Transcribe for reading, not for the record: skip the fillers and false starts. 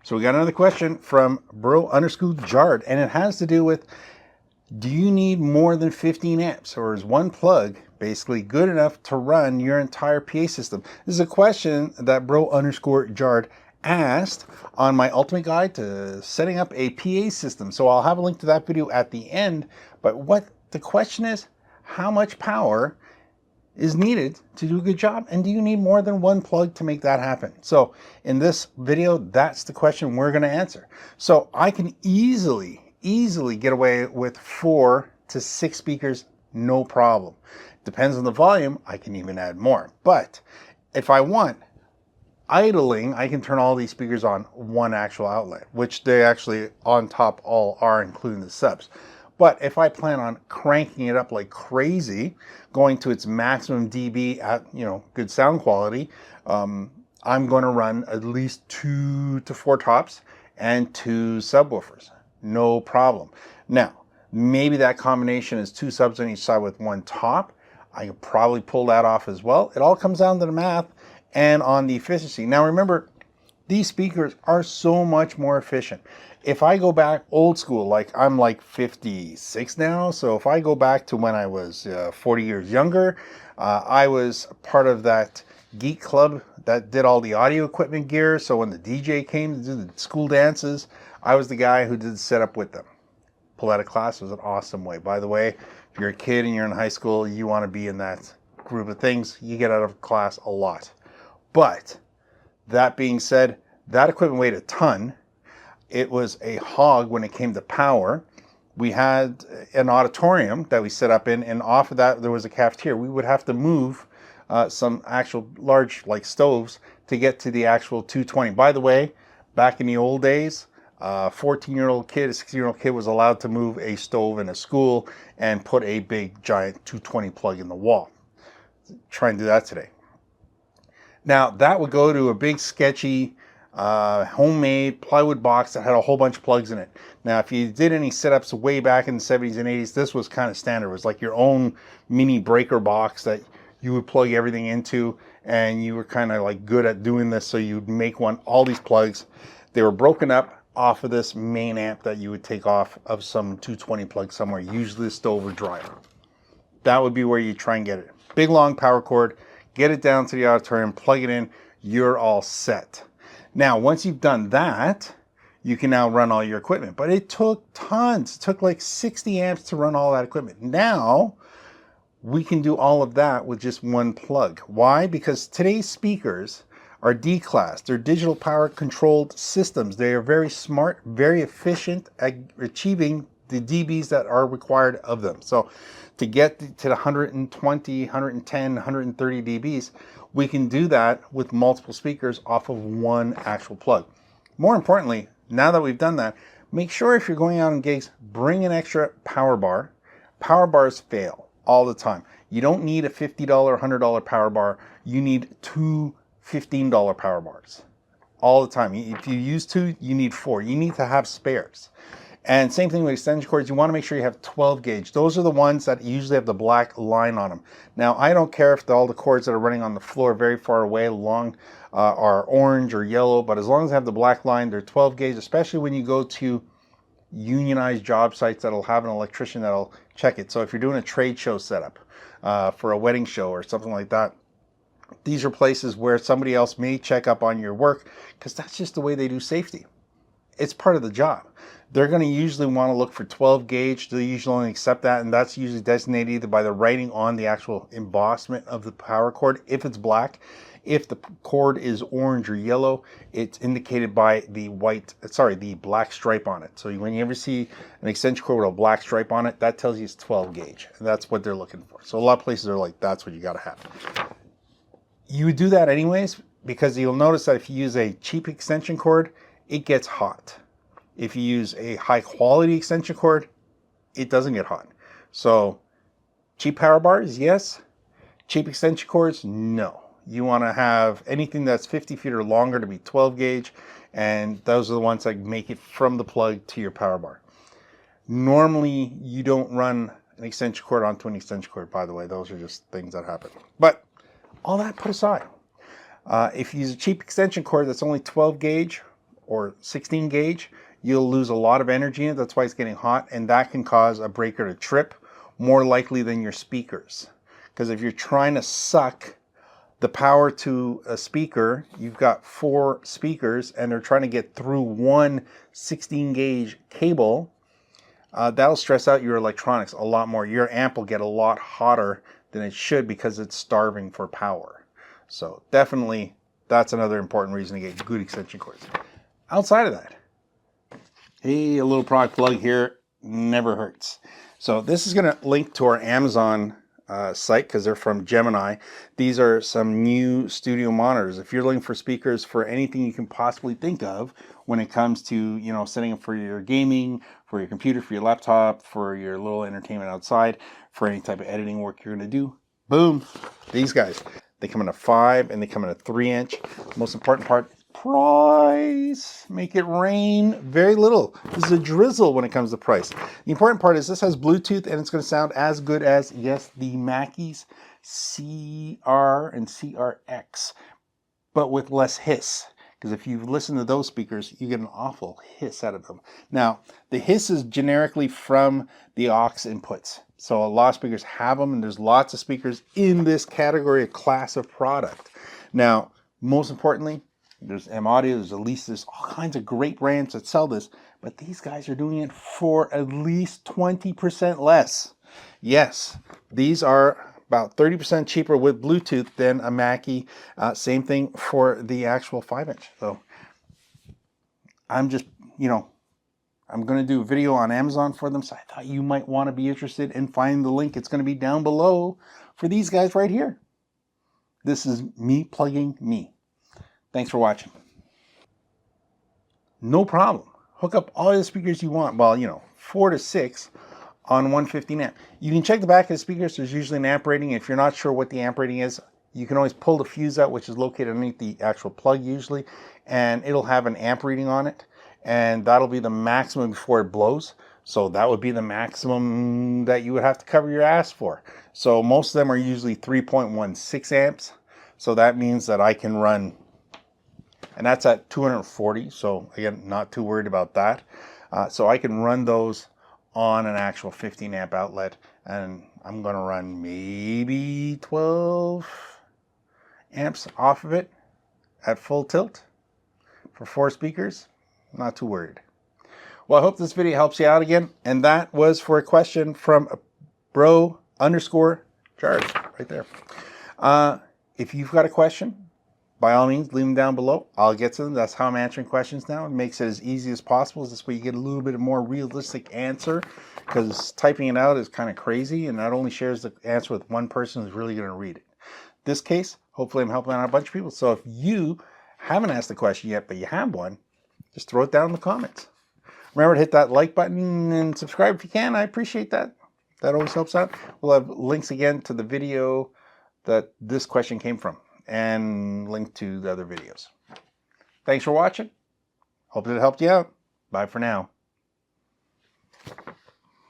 So we got another question from bro_jard, and it has to do with, do you need more than 15 amps, or is one plug basically good enough to run your entire PA system? This is a question that bro_jard asked on my ultimate guide to setting up a PA system. So I'll have a link to that video at the end. But what the question is, how much power is needed to do a good job, and do you need more than one plug to make that happen? So in this video, that's the question we're going to answer. So I can easily get away with 4 to 6 speakers, no problem. Depends on the volume, I can even add more. But if I want idling, I can turn all these speakers on one actual outlet, which they actually on top all are, including the subs. But if I plan on cranking it up like crazy, going to its maximum dB at, good sound quality, I'm going to run at least 2 to 4 tops and 2 subwoofers. No problem. Now, maybe that combination is 2 subs on each side with 1 top. I could probably pull that off as well. It all comes down to the math and on the efficiency. Now remember, these speakers are so much more efficient. If I go back old school, like I'm like 56 now, so if I go back to when I was 40 years younger, I was part of that geek club that did all the audio equipment gear. So when the DJ came to do the school dances, I was the guy who did the setup with them. Pull out of class was an awesome way. By the way, if you're a kid and you're in high school, you want to be in that group of things. You get out of class a lot. But that being said, that equipment weighed a ton. It was a hog when it came to power. We had an auditorium that we set up in, and off of that there was a cafeteria. We would have to move some actual large stoves to get to the actual 220. By the way, back in the old days, a 14-year-old kid, a 16-year-old kid was allowed to move a stove in a school and put a big giant 220 plug in the wall. Try and do that today. Now that would go to a big sketchy homemade plywood box that had a whole bunch of plugs in it. Now if you did any setups way back in the 70s and 80s, this was kind of standard. It was like your own mini breaker box that you would plug everything into, and you were kind of like good at doing this. So you'd make all these plugs. They were broken up off of this main amp that you would take off of some 220 plug somewhere, usually a stove or dryer. That would be where you try and get it. Big long power cord, get it down to the auditorium, plug it in, you're all set. Now, once you've done that, you can now run all your equipment. But it took tons. It took like 60 amps to run all that equipment. Now, we can do all of that with just one plug. Why? Because today's speakers are D-class. They're digital power controlled systems. They are very smart, very efficient at achieving the dBs that are required of them. So to get to the 120, 110, 130 dBs, we can do that with multiple speakers off of one actual plug. More importantly, now that we've done that, make sure if you're going out on gigs, bring an extra power bar. Power bars fail all the time. You don't need a $50, $100 power bar. You need 2 $15 power bars all the time. If you use 2, you need 4. You need to have spares. And same thing with extension cords. You want to make sure you have 12 gauge. Those are the ones that usually have the black line on them. Now, I don't care if all the cords that are running on the floor very far away along are orange or yellow, but as long as they have the black line, they're 12 gauge, especially when you go to unionized job sites that'll have an electrician that'll check it. So if you're doing a trade show setup for a wedding show or something like that, these are places where somebody else may check up on your work, because that's just the way they do safety. It's part of the job. They're going to usually want to look for 12 gauge. They usually only accept that, and that's usually designated either by the writing on the actual embossment of the power cord if it's black. If the cord is orange or yellow, it's indicated by the black stripe on it. So when you ever see an extension cord with a black stripe on it, that tells you it's 12 gauge, and that's what they're looking for. So a lot of places are like, that's what you got to have. You would do that anyways, because you'll notice that if you use a cheap extension cord, it gets hot. If you use a high quality extension cord, it doesn't get hot. So cheap power bars, yes. Cheap extension cords, no. You want to have anything that's 50 feet or longer to be 12 gauge, and those are the ones that make it from the plug to your power bar. Normally, you don't run an extension cord onto an extension cord, by the way. Those are just things that happen. But all that put aside, if you use a cheap extension cord that's only 12 gauge, or 16 gauge, you'll lose a lot of energy in it. That's why it's getting hot, and that can cause a breaker to trip more likely than your speakers. Because if you're trying to suck the power to a speaker, you've got 4 speakers and they're trying to get through one 16 gauge cable, that'll stress out your electronics a lot more. Your amp will get a lot hotter than it should because it's starving for power. So definitely that's another important reason to get good extension cords. Outside of that, hey, a little product plug here never hurts. So this is going to link to our Amazon site because they're from Gemini. These are some new studio monitors. If you're looking for speakers for anything you can possibly think of when it comes to, you know, setting up for your gaming, for your computer, for your laptop, for your little entertainment outside, for any type of editing work you're going to do, boom, these guys. They come in a 5 and they come in a 3-inch. Most important part, price. Make it rain very little. This is a drizzle when it comes to price. The important part is this has Bluetooth and it's going to sound as good as, yes, the Mackie's CR and CRX, but with less hiss. Because if you listen to those speakers, you get an awful hiss out of them. Now, the hiss is generically from the aux inputs. So a lot of speakers have them, and there's lots of speakers in this category, a class of product. Now, most importantly, there's M-Audio, there's all kinds of great brands that sell this, but these guys are doing it for at least 20% less. Yes, these are about 30% cheaper with Bluetooth than a Mackie. Same thing for the actual 5-inch. So I'm just, you know, I'm going to do a video on Amazon for them. So I thought you might want to be interested and find the link. It's going to be down below for these guys right here. This is me plugging me. Thanks for watching. No problem. Hook up all the speakers you want. Well, you know, 4 to 6 on 115 amp. You can check the back of the speakers. There's usually an amp rating. If you're not sure what the amp rating is, you can always pull the fuse out, which is located underneath the actual plug usually, and it'll have an amp reading on it, and that'll be the maximum before it blows. So that would be the maximum that you would have to cover your ass for. So most of them are usually 3.16 amps. So that means that I can run, and that's at 240. So again, not too worried about that. So I can run those on an actual 15 amp outlet, and I'm going to run maybe 12 amps off of it at full tilt for 4 speakers. Not too worried. Well, I hope this video helps you out again, and that was for a question from bro_Jard right there. If you've got a question, by all means, leave them down below. I'll get to them. That's how I'm answering questions now. It makes it as easy as possible. This way you get a little bit more realistic answer, because typing it out is kind of crazy, and that only shares the answer with one person who's really going to read it. In this case, hopefully I'm helping out a bunch of people. So if you haven't asked a question yet, but you have one, just throw it down in the comments. Remember to hit that like button and subscribe if you can. I appreciate that. That always helps out. We'll have links again to the video that this question came from, and link to the other videos. Thanks for watching. Hope it helped you out. Bye for now.